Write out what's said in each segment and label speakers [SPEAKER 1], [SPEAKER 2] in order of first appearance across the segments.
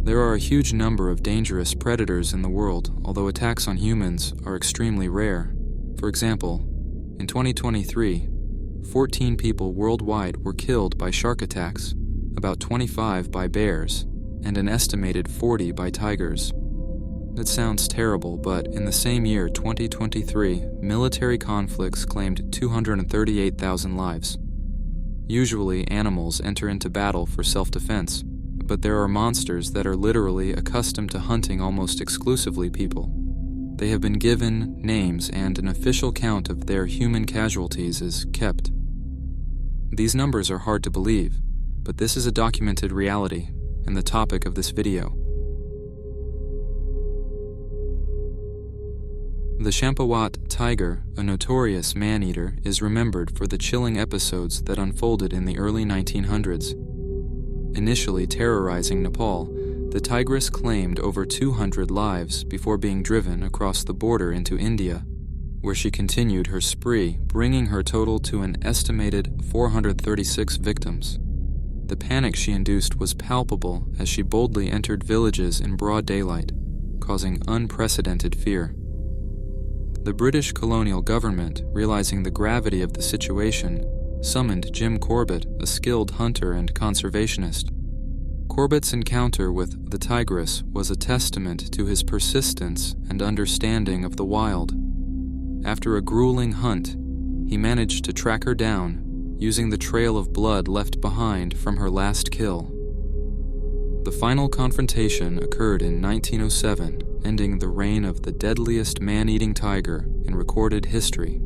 [SPEAKER 1] There are a huge number of dangerous predators in the world, although attacks on humans are extremely rare. For example, in 2023, 14 people worldwide were killed by shark attacks, about 25 by bears, and an estimated 40 by tigers. That sounds terrible, but in the same year, 2023, military conflicts claimed 238,000 lives. Usually, animals enter into battle for self-defense, but there are monsters that are literally accustomed to hunting almost exclusively people. They have been given names, and an official count of their human casualties is kept. These numbers are hard to believe, but this is a documented reality and the topic of this video. The CHAMPAWAT tiger, a notorious man-eater, is remembered for the chilling episodes that unfolded in the early 1900s. Initially terrorizing Nepal, the tigress claimed over 200 lives before being driven across the border into India, where she continued her spree, bringing her total to an estimated 436 victims. The panic she induced was palpable as she boldly entered villages in broad daylight, causing unprecedented fear. The British colonial government, realizing the gravity of the situation, summoned Jim Corbett, a skilled hunter and conservationist. Corbett's encounter with the tigress was a testament to his persistence and understanding of the wild. After a grueling hunt, he managed to track her down, using the trail of blood left behind from her last kill. The final confrontation occurred in 1907, ending the reign of the deadliest man-eating tiger in recorded history.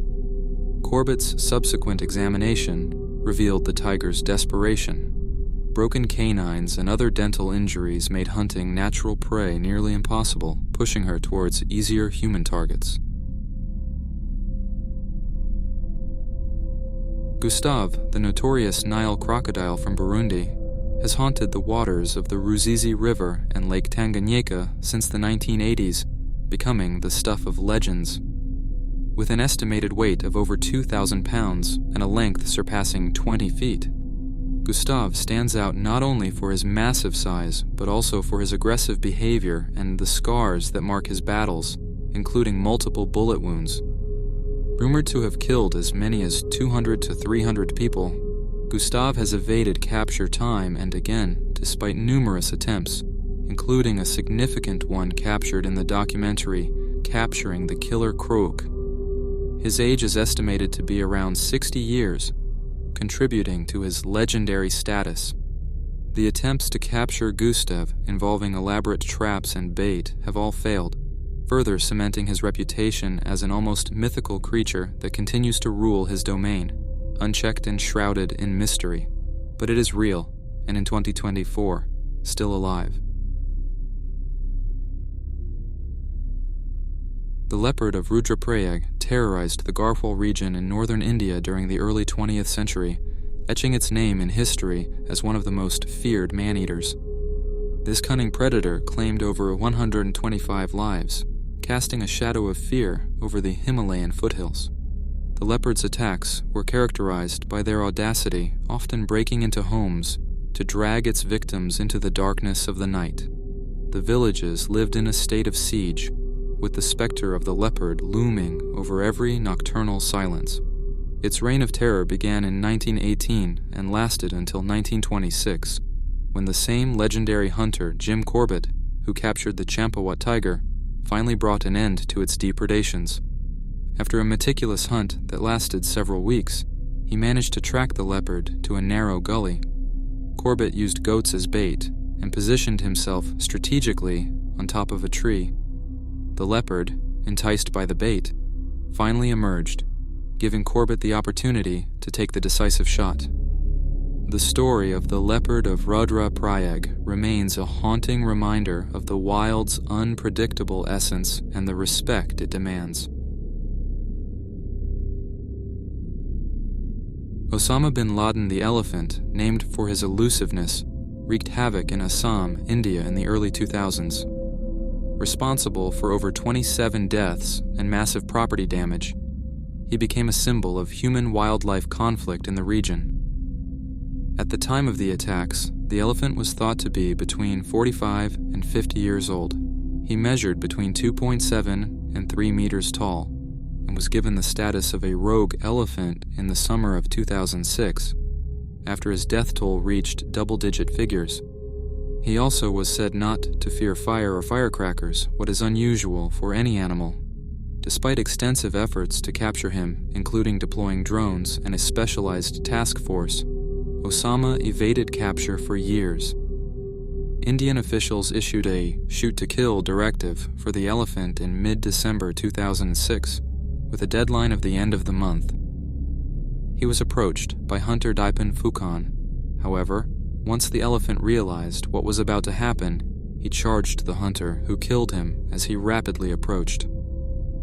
[SPEAKER 1] Corbett's subsequent examination revealed the tiger's desperation. Broken canines and other dental injuries made hunting natural prey nearly impossible, pushing her towards easier human targets. Gustave, the notorious Nile crocodile from Burundi, has haunted the waters of the Ruzizi River and Lake Tanganyika since the 1980s, becoming the stuff of legends. With an estimated weight of over 2,000 pounds and a length surpassing 20 feet, Gustave stands out not only for his massive size, but also for his aggressive behavior and the scars that mark his battles, including multiple bullet wounds. Rumored to have killed as many as 200 to 300 people, Gustave has evaded capture time and again, despite numerous attempts, including a significant one captured in the documentary Capturing the Killer Croc. His age is estimated to be around 60 years, contributing to his legendary status. The attempts to capture Gustave, involving elaborate traps and bait, have all failed, further cementing his reputation as an almost mythical creature that continues to rule his domain, unchecked and shrouded in mystery. But it is real, and in 2024, still alive. The leopard of Rudraprayag terrorized the Garhwal region in northern India during the early 20th century, etching its name in history as one of the most feared man-eaters. This cunning predator claimed over 125 lives, casting a shadow of fear over the Himalayan foothills. The leopard's attacks were characterized by their audacity, often breaking into homes to drag its victims into the darkness of the night. The villages lived in a state of siege, with the specter of the leopard looming over every nocturnal silence. Its reign of terror began in 1918 and lasted until 1926, when the same legendary hunter, Jim Corbett, who captured the Champawat tiger, finally brought an end to its depredations. After a meticulous hunt that lasted several weeks, he managed to track the leopard to a narrow gully. Corbett used goats as bait and positioned himself strategically on top of a tree. The leopard, enticed by the bait, finally emerged, giving Corbett the opportunity to take the decisive shot. The story of the leopard of Rudraprayag remains a haunting reminder of the wild's unpredictable essence and the respect it demands. Osama bin Laden the elephant, named for his elusiveness, wreaked havoc in Assam, India in the early 2000s. Responsible for over 27 deaths and massive property damage, he became a symbol of human-wildlife conflict in the region. At the time of the attacks, The elephant was thought to be between 45 and 50 years old. He measured between 2.7 and 3 meters tall and was given the status of a rogue elephant in the summer of 2006, after his death toll reached double-digit figures. He also was said not to fear fire or firecrackers, what is unusual for any animal. Despite extensive efforts to capture him, including deploying drones and a specialized task force, OSAMA evaded capture for years. Indian officials issued a shoot-to-kill directive for the elephant in mid-December 2006, with a deadline of the end of the month. He was approached by hunter Daipen Fukan. However, once the elephant realized what was about to happen, he charged the hunter, who killed him as he rapidly approached.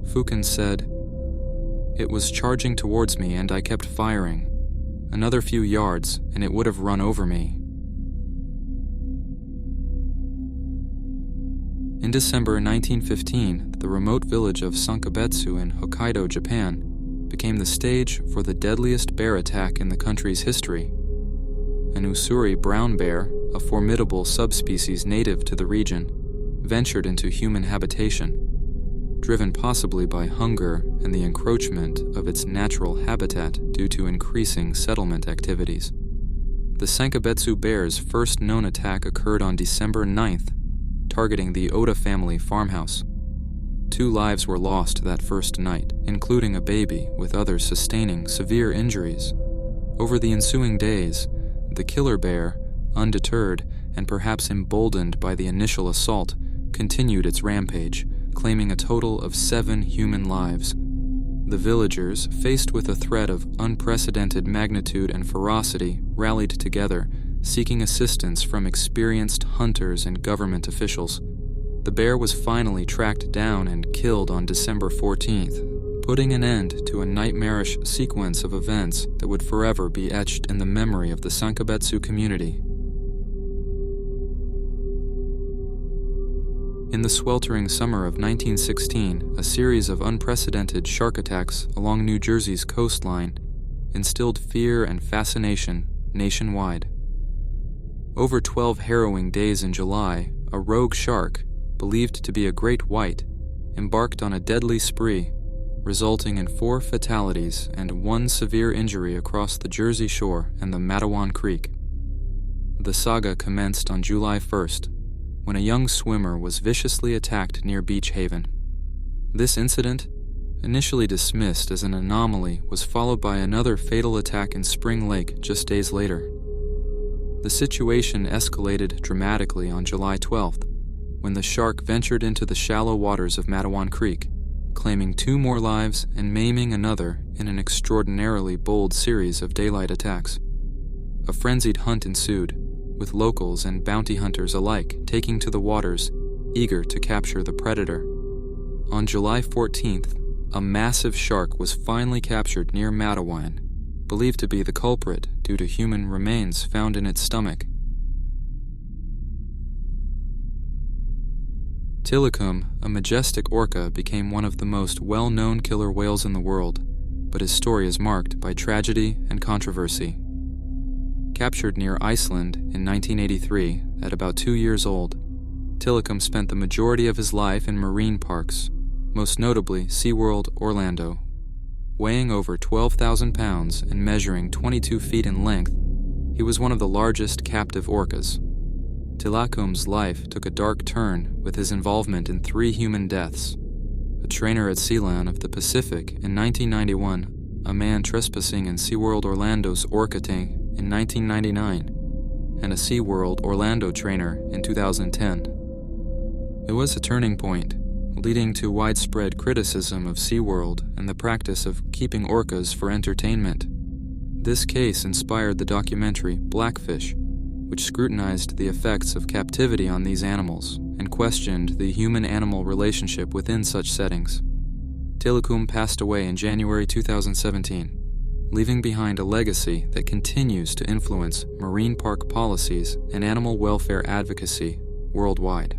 [SPEAKER 1] Fukan said, "It was charging towards me and I kept firing. Another few yards and it would have run over me." In December 1915, the remote village of Sankebetsu in Hokkaido, Japan, became the stage for the deadliest bear attack in the country's history. An Ussuri brown bear, a formidable subspecies native to the region, ventured into human habitation, driven possibly by hunger and the encroachment of its natural habitat due to increasing settlement activities. The Sankebetsu bear's first known attack occurred on December 9th, targeting the Oda family farmhouse. 2 lives were lost that first night, including a baby, with others sustaining severe injuries. Over the ensuing days, the killer bear, undeterred and perhaps emboldened by the initial assault, continued its rampage, claiming a total of 7 human lives. The villagers, faced with a threat of unprecedented magnitude and ferocity, rallied together, seeking assistance from experienced hunters and government officials. The bear was finally tracked down and killed on December 14th, putting an end to a nightmarish sequence of events that would forever be etched in the memory of the Sankebetsu community. In the sweltering summer of 1916, a series of unprecedented shark attacks along New Jersey's coastline instilled fear and fascination nationwide. Over 12 harrowing days in July, a rogue shark, believed to be a great white, embarked on a deadly spree, resulting in 4 fatalities and 1 severe injury across the Jersey Shore and the Matawan Creek. The saga commenced on July 1st, when a young swimmer was viciously attacked near Beach Haven. This incident, initially dismissed as an anomaly, was followed by another fatal attack in Spring Lake just days later. The situation escalated dramatically on July 12th, when the shark ventured into the shallow waters of Matawan Creek, claiming 2 more lives and maiming another in an extraordinarily bold series of daylight attacks. A frenzied hunt ensued, with locals and bounty hunters alike taking to the waters, eager to capture the predator. On July 14th, a massive shark was finally captured near Matawan, believed to be the culprit due to human remains found in its stomach. Tilikum, a majestic orca, became one of the most well-known killer whales in the world, but his story is marked by tragedy and controversy. Captured near Iceland in 1983, at about 2 years old, Tilikum spent the majority of his life in marine parks, most notably SeaWorld Orlando. Weighing over 12,000 pounds and measuring 22 feet in length, he was one of the largest captive orcas. Tilikum's life took a dark turn with his involvement in 3 human deaths: a trainer at Sealand of the Pacific in 1991, a man trespassing in SeaWorld Orlando's orca tank in 1999, and a SeaWorld Orlando trainer in 2010. It was a turning point, leading to widespread criticism of SeaWorld and the practice of keeping orcas for entertainment. This case inspired the documentary Blackfish, which scrutinized the effects of captivity on these animals and questioned the human-animal relationship within such settings. Tilikum passed away in January 2017, leaving behind a legacy that continues to influence marine park policies and animal welfare advocacy worldwide.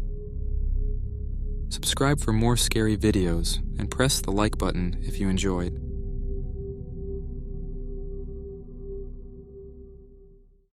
[SPEAKER 1] Subscribe for more scary videos and press the like button if you enjoyed.